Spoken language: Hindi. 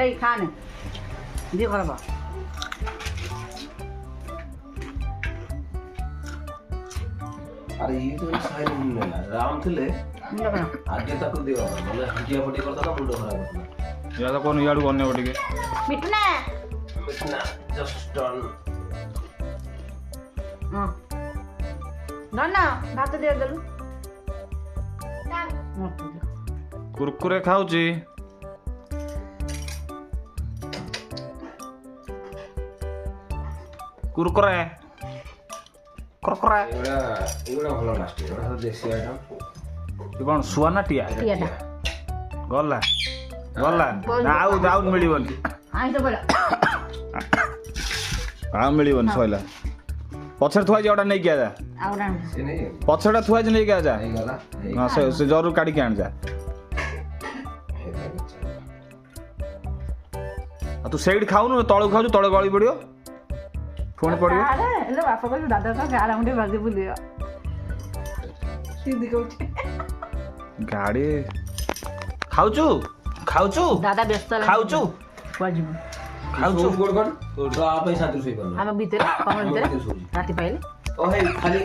এই খানে দিয়ে করবা अरे ये तो साइड में है राम थे आगे तक दियो बोले हटिया फटी करता था मुंडो खराब होता या तो कौन यार करने पड़ेगा मिठू ना इतना जस्ट टर्न हां ना भात दे देलु कुरकुरे खाऊची कुरकुरे कुरकुरे एगुड़ा भलो लास्ट एगुड़ा तो देसी आइटम तू कौन सुआ ना टिया टियाटा गला गला आउ आउ मिलिबनी आई तो बोला आ मिलिबनी सइला पछर थुआ जे ओटा नै किया जा आउरा से नहीं पछरटा थुआ जे नै किया जा नहीं गला हां से जरूर काटी के आन जा आ तू सेड खाऊ न तळ खाऊ तळ गळी पडियो फोन पडियो अरे ले बापा को दादा का गारा मुंडे बाजी बुलियो सीधी कोठी गाडी खाऊचु खाऊचु दादा व्यस्त खाऊचु वाजिब खाऊ गोड़ कौन तो आप ही साथ रसोई करना हम भीतर कमर भीतर राती पाइले ओ है खाली